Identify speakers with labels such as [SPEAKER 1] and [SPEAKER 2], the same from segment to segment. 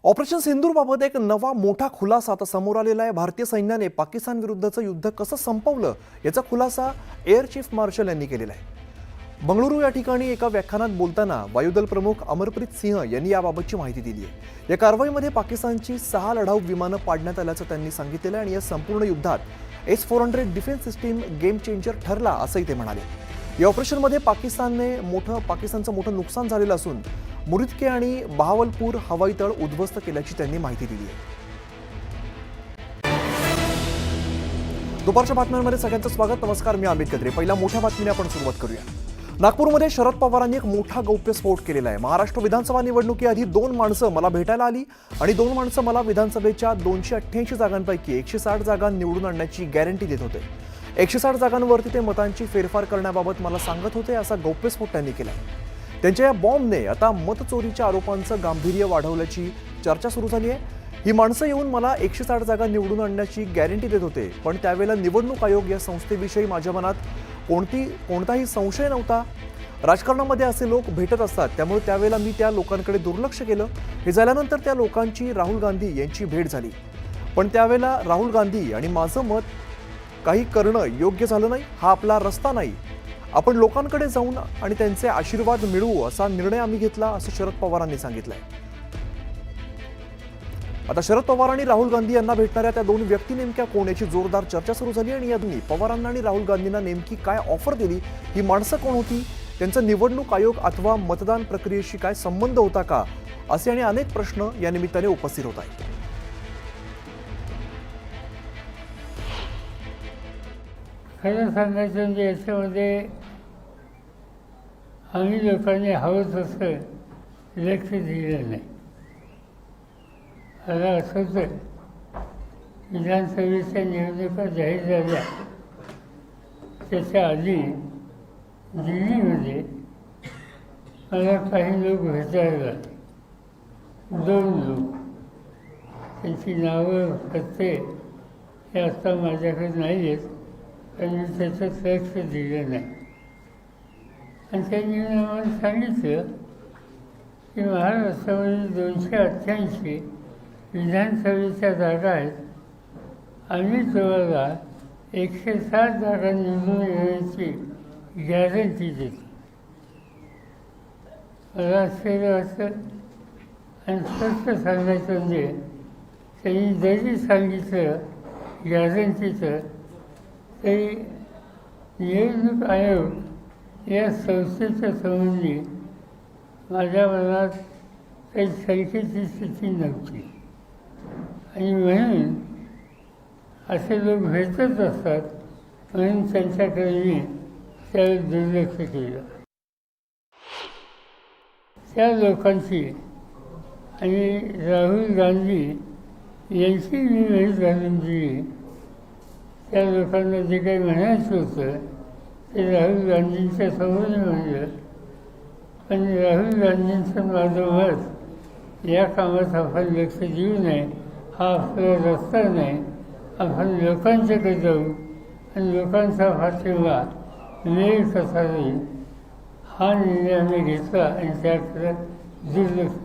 [SPEAKER 1] Operation सिंदूरबाबत एक नवा मोठा खुलासा आता समोर आलेला आहे। भारतीय सैन्याने पाकिस्तान विरुद्धचं युद्ध कसं संपवलं याचा खुलासा एअर चीफ मार्शल यांनी केलेला आहे। बंगळुरू या ठिकाणी एका व्याख्यानात बोलताना वायुदल प्रमुख अमरप्रीत सिंह यांनी याबाबतची माहिती दिली आहे। या कारवाईमध्ये पाकिस्तानची 6 लढाऊ विमानं पाडण्यात आल्याचं त्यांनी सांगितलेलं आहे आणि या संपूर्ण युद्धात S-400 defence system game changer ठरला असंही ते म्हणाले। या ऑपरेशनमध्ये पाकिस्तानचं मोठं नुकसान झालेलं असून मुरिदके आणि बहावलपूर हवाई तळ उद्ध्वस्त केल्याची त्यांनी माहिती दिली आहे। दुपारच्या बातम्यांमध्ये सगळ्यांचं स्वागत। नमस्कार, मी अमित कत्रे। पहिल्या मोठ्या बातमीने आपण सुरुवात करूया। नागपूरमध्ये शरद पवारांनी एक मोठा गौप्यस्फोट केलेला आहे। महाराष्ट्र विधानसभा निवडणुकीआधी 2 माणसं मला भेटायला आली आणि 2 माणसं मला विधानसभेच्या 288 जागांपैकी 160 जागा निवडून आणण्याची गॅरंटी देत होते। 160 जागांवरती ते मतांची फेरफार करण्याबाबत मला सांगत होते, असा गौप्यस्फोट त्यांनी केला। त्यांच्या या बॉम्बने आता मतचोरीच्या आरोपांचं गांभीर्य वाढवल्याची चर्चा सुरू झाली आहे। ही माणसं येऊन मला 160 जागा निवडून आणण्याची गॅरंटी देत होते, पण त्यावेळेला निवडणूक आयोग या संस्थेविषयी माझ्या मनात कोणताही संशय नव्हता। राजकारणामध्ये असे लोक भेटत असतात, त्यामुळे त्यावेळेला मी त्या लोकांकडे दुर्लक्ष केलं। हे झाल्यानंतर त्या लोकांची राहुल गांधी यांची भेट झाली, पण त्यावेळेला राहुल गांधी आणि माझं मत काही करणं योग्य झालं नाही। हा आपला रस्ता नाही। आपण लोकांकडे जाऊन आणि त्यांचे आशीर्वाद मिळवू असा निर्णय आम्ही घेतला, असं शरद पवारांनी सांगितलंय। आता शरद पवार आणि राहुल गांधी यांना भेटणाऱ्या त्या 2 व्यक्ती नेमक्या कोण याची जोरदार चर्चा सुरू झाली आणि या दोन्ही पवारांना आणि राहुल गांधींना नेमकी काय ऑफर दिली, ही माणसं कोण होती, त्यांचा निवडणूक आयोग अथवा मतदान प्रक्रियेशी काय संबंध होता का, असे आणि अनेक प्रश्न या निमित्ताने उपस्थित होत आहेत।
[SPEAKER 2] खरं सांगायचं म्हणजे याच्यामध्ये आम्ही लोकांनी हवं तसं लक्ष दिलं नाही। मला असं होतं, विधानसभेच्या निवडणुका जाहीर झाल्या त्याच्या आधी दिल्लीमध्ये मला काही लोक भेटायला, 2 लोक, त्यांची नावं पत्ते हे आता माझ्याकडे नाही आहेत, पण मी त्याच्यात लक्ष दिलं नाही। आणि त्यांनी आम्हाला सांगितलं की महाराष्ट्रामध्ये 288 विधानसभेच्या जागा आहेत, आम्ही तुम्हाला 160 जागा निवडून येण्याची गॅरंटी देतो। मला आश्चर्य वाटतं आणि स्पष्ट सांगायचं म्हणजे त्यांनी जरी सांगितलं गॅरंटीचं, तरी निवडणूक आयोग या संस्थेच्या संबंधी माझ्या मनात काही शंकेची स्थिती नव्हती आणि म्हणून असे लोक भेटत असतात, म्हणून त्यांच्याकडे मी त्यावेळी दुर्लक्ष केलं। त्या लोकांची आणि राहुल गांधी यांची मी भेट घालून दिली। त्या लोकांना जे काही म्हणायचं होतं ते राहुल गांधींच्या समोर म्हणलं, पण राहुल गांधींचं माझं मत या कामात आपण लक्ष देऊ नये, हा आपला रस्ता नाही। आपण लोकांच्याकडे जाऊ आणि लोकांचा पाठिंबा मिळेल कसा होईल हा निर्णय आम्ही घेतला आणि त्याकडे दुर्लक्ष।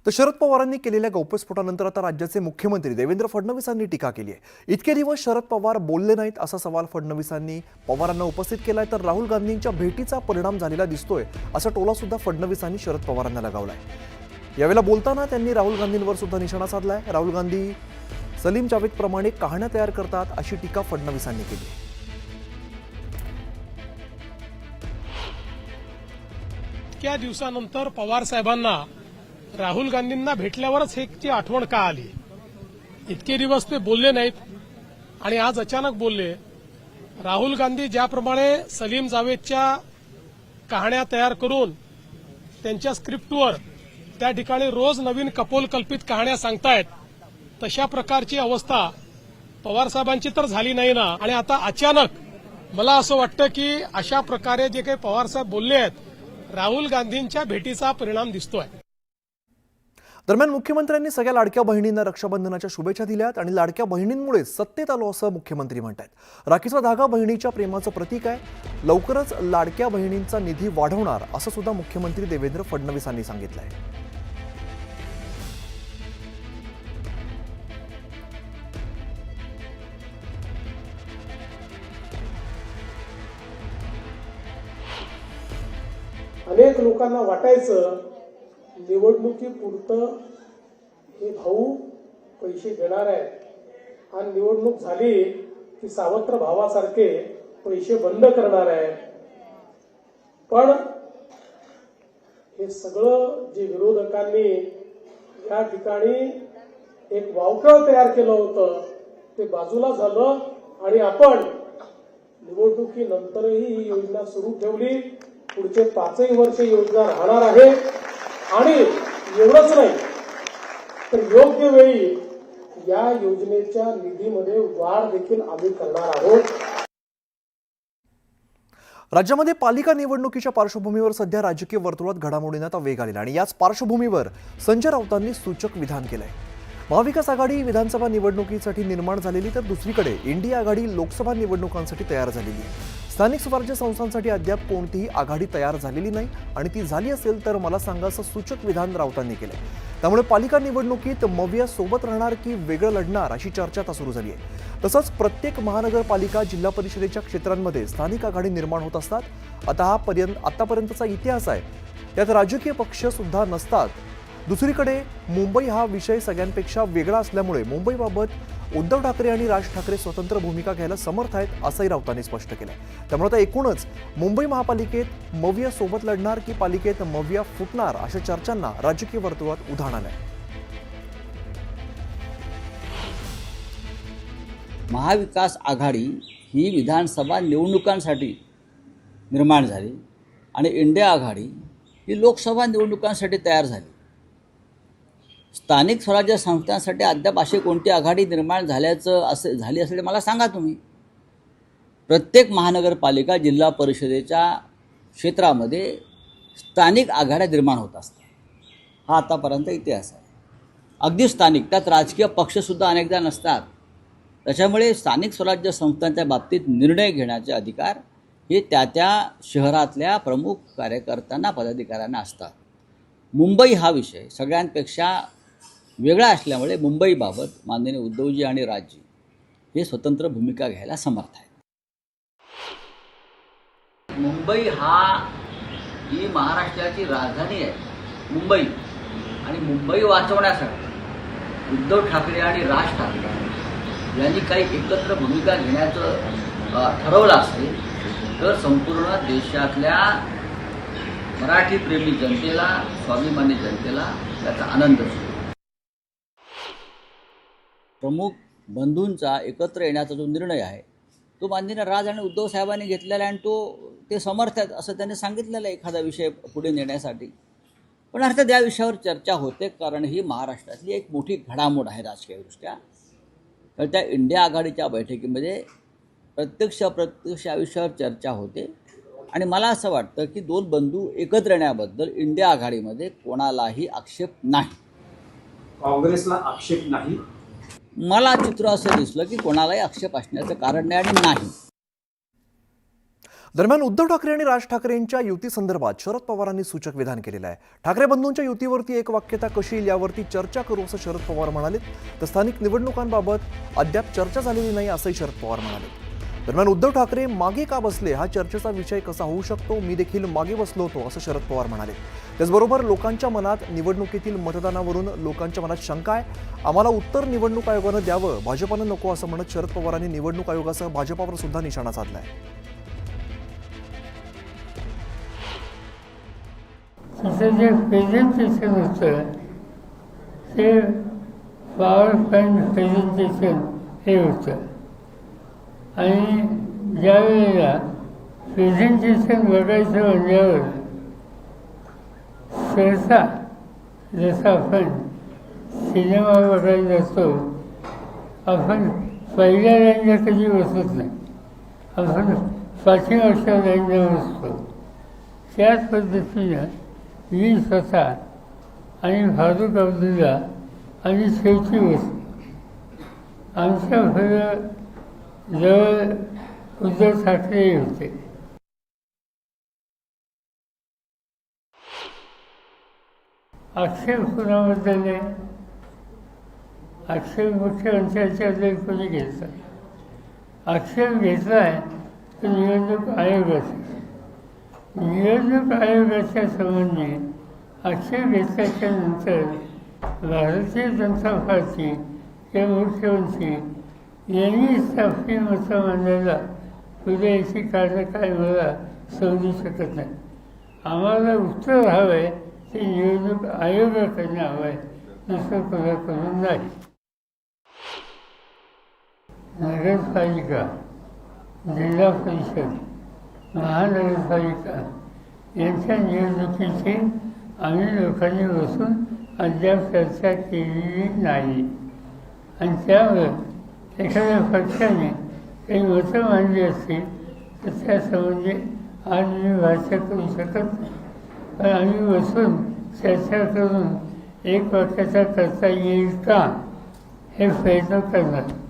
[SPEAKER 1] तर शरद पवारांनी केलेल्या गौप्यस्फोटानंतर आता राज्याचे मुख्यमंत्री देवेंद्र फडणवीसांनी टीका केली आहे। इतके दिवस शरद पवार बोलले नाहीत असा सवाल फडणवीसांनी पवारांना उपस्थित केलाय, तर राहुल गांधींच्या भेटीचा परिणाम झालेला दिसतोय असा टोला सुद्धा फडणवीसांनी शरद पवारांना लगावलाय। यावेळेला बोलताना त्यांनी राहुल गांधींवर सुद्धा निशाणा साधलाय। राहुल गांधी सलीम जावेद प्रमाणे कहाण्या तयार करतात अशी टीका फडणवीसांनी केली।
[SPEAKER 3] इतक्या दिवसानंतर पवार साहेबांना राहुल गांधींना भेटल्यावरच ह्याची आठवण का आली? इतके दिवस ते बोलले नाहीत आणि आज अचानक बोलले। राहुल गांधी ज्याप्रमाणे सलीम जावेदच्या कहाण्या तयार करून त्यांच्या स्क्रिप्टवर त्या ठिकाणी रोज नवीन कपोलकल्पित कहाण्या सांगतायत, तशा प्रकारची अवस्था पवारसाहेबांची तर झाली नाही ना। आणि आता अचानक मला असं वाटतं की अशा प्रकारे जे काही पवारसाहेब बोलले आहेत, राहुल गांधींच्या भेटीचा परिणाम दिसतोय।
[SPEAKER 1] दरम्यान मुख्यमंत्र्यांनी सगळ्या लाडक्या बहिणींना रक्षाबंधनाच्या शुभेच्छा दिल्यात आणि लाडक्या बहिणींमुळे सत्तेत आलो असं मुख्यमंत्री म्हणतात। राखीचा धागा बहिणीच्या प्रेमाचं प्रतीक आहे। लवकरच लाडक्या बहिणींचा निधी वाढवणार असं सुद्धा मुख्यमंत्री देवेंद्र फडणवीसांनी सांगितलंय।
[SPEAKER 3] अनेक लोकांना वाटायचं निवडणुकीपुरतं हे भाऊ पैसे देणार आहेत आणि निवडणूक झाली की सावत्र भावासारखे पैसे बंद करणार आहे। पण हे सगळं जे विरोधकांनी या ठिकाणी एक वावटळ तयार केलं होतं ते बाजूला झालं आणि आपण निवडणुकीनंतरही ही योजना सुरू ठेवली। पुढचे 5 वर्ष योजना राहणार आहे आणि एवढंच नाही तर योग्य वेळी या योजनेच्या निधीमध्ये वाढ देखील आम्ही करणार आहोत।
[SPEAKER 1] राज्यामध्ये पालिका निवडणुकीच्या पार्श्वभूमीवर सध्या राजकीय वर्तुळात घडामोडींना आता वेग आलेला आणि याच पार्श्वभूमीवर संजय राऊतांनी सूचक विधान केलंय। महाविकास आघाडी विधानसभा निवडणुकीसाठी निर्माण झालेली तर दुसरीकडे इंडिया आघाडी लोकसभा निवडणुकांसाठी तयार झालेली आहे। स्थानिक स्वराज्य संस्थांसाठी अद्याप कोणतीही आघाडी तयार झालेली नाही आणि ती झाली असेल तर मला सांगा असं सूचक विधान राऊतांनी केलंय। त्यामुळे पालिका निवडणुकीत मविया सोबत राहणार की वेगळं लढणार अशी चर्चा आता सुरू झाली आहे। तसंच प्रत्येक महानगरपालिका जिल्हा परिषदेच्या क्षेत्रांमध्ये स्थानिक आघाडी निर्माण होत असतात। आतापर्यंतचा इतिहास आहे त्यात राजकीय पक्ष सुद्धा नसतात। दुसरीकडे मुंबई हा विषय सगळ्यांपेक्षा वेगळा असल्यामुळे मुंबईबाबत उद्धव ठाकरे आणि राज ठाकरे स्वतंत्र भूमिका घ्यायला समर्थ आहेत असंही राऊतांनी स्पष्ट केलंय। त्यामुळे आता एकूणच मुंबई महापालिकेत मविया सोबत लढणार की पालिकेत मविया फुटणार अशा चर्चांना राजकीय वर्तुळात उधाण आलंय।
[SPEAKER 4] महाविकास आघाडी ही विधानसभा निवडणुकांसाठी निर्माण झाली आणि इंडिया आघाडी ही लोकसभा निवडणुकांसाठी तयार झाली। स्थानिक स्वराज्य संस्थांसाठी अद्याप अशी कोणती आघाडी निर्माण झाली असेल मला सांगा तुम्ही। प्रत्येक महानगरपालिका जिल्हा परिषदेच्या क्षेत्रामध्ये स्थानिक आघाड्या निर्माण होत असतात। हा आतापर्यंत इतिहास आहे। अगदी स्थानिक त्यात राजकीय पक्षसुद्धा अनेकदा नसतात। त्याच्यामुळे स्थानिक स्वराज्य संस्थांच्या बाबतीत निर्णय घेण्याचे अधिकार हे त्या शहरातल्या प्रमुख कार्यकर्त्यांना पदाधिकाऱ्यांना असतात। मुंबई हा विषय सगळ्यांपेक्षा वेगळा असल्यामुळे मुंबईबाबत माननीय उद्धवजी आणि राजजी हे स्वतंत्र भूमिका घ्यायला समर्थ आहेत। मुंबई ही महाराष्ट्राची राजधानी आहे मुंबई, आणि मुंबई वाचवण्यासाठी उद्धव ठाकरे आणि राज ठाकरे यांनी काही एकत्र भूमिका घेण्याचं ठरवलं असेल तर संपूर्ण देशातल्या मराठीप्रेमी जनतेला, स्वाभिमानी जनतेला त्याचा आनंद होतो। प्रमुख बंधूंचा एकत्र येण्याचा जो निर्णय आहे तो माननीय राज आणि उद्धव साहेबांनी घेतलेला आहे आणि ते समर्थ आहेत असं त्यांनी सांगितलेलं आहे एखादा विषय पुढे नेण्यासाठी। पण अर्थात या विषयावर चर्चा होते कारण ही महाराष्ट्रातली एक मोठी घडामोड आहे राजकीयदृष्ट्या। तर त्या इंडिया आघाडीच्या बैठकीमध्ये प्रत्यक्ष या विषयावर चर्चा होते आणि मला असं वाटतं की दोन बंधू एकत्र येण्याबद्दल इंडिया आघाडीमध्ये कोणालाही आक्षेप नाही।
[SPEAKER 5] काँग्रेसला आक्षेप नाही।
[SPEAKER 4] मला चित्र असं दिसलं की कोणालाही आक्षेप असण्याचं कारण नाही आणि नाही।
[SPEAKER 1] दरम्यान उद्धव ठाकरे आणि राज ठाकरेंच्या युती संदर्भात शरद पवारांनी सूचक विधान केलेलं आहे। ठाकरे बंधूंच्या युतीवरती एक वाक्यता कशी येईल यावरती चर्चा करू असं शरद पवार म्हणाले। तर स्थानिक निवडणुकांबाबत अद्याप चर्चा झालेली नाही असंही शरद पवार म्हणाले। दरम्यान उद्धव ठाकरे मागे का बसले हा चर्चेचा विषय कसा होऊ शकतो, मी देखील मागे बसलो होतो असं शरद पवार म्हणाले। त्याचबरोबर लोकांच्या मनात निवडणुकीतील मतदानावरून लोकांच्या मनात शंका आहे, आम्हाला उत्तर निवडणूक आयोगानं द्यावं, भाजपानं नको असं म्हणत शरद पवारांनी निवडणूक आयोगासह भाजपावर सुद्धा निशाणा साधलाय।
[SPEAKER 2] तिचं जे प्रेझेंटेशन होतं ते पॉवर पॉईंट प्रेझेंटेशन हे होतं आणि ज्या वेळेला प्रेझेंटेशन बघायचं म्हणल्यावर सहसा जसं आपण सिनेमा बघायला जातो आपण पहिल्या लाईनला कधी बसत नाही, आपण पाठीमागच्या लाईनला बसतो। त्याच पद्धतीनं मी स्वतः आणि फारुख अब्दुल्ला आणि शेवटी वस्तू. आमच्या जवळ उद्धव ठाकरे होते. आक्षेप कुणाबद्दल आहे? आक्षेप मुख्यमंत्र्यांच्याबद्दल कोणी घेतला? आक्षेप घेतला आहे तो निवडणूक आयोगाचा. निवडणूक आयोगाच्या संबंधी आक्षेप घेतल्याच्या नंतर भारतीय जनता पार्टी किंवा मुख्यमंत्री यांनी आपली मतं मांडायला पुढे याची कारणं काय मला समजू शकत नाही. आम्हाला उत्तर हवं आहे ते निवडणूक आयोगाकडनं हवं आहे, दुसरं कोणाकडून नाही. नगरपालिका, जिल्हा परिषद, महानगरपालिका यांच्या निवडणुकीची आम्ही लोकांनी बसून अद्याप चर्चा केलेली नाही. आणि त्यावर एखाद्या पक्षाने काही मतं मांडली असतील तर त्यासंबंधी आज मी भाष्य करू शकत नाही. पण आम्ही बसून चर्चा करून एक पक्षाचा करता येईल का हे प्रयत्न करणार.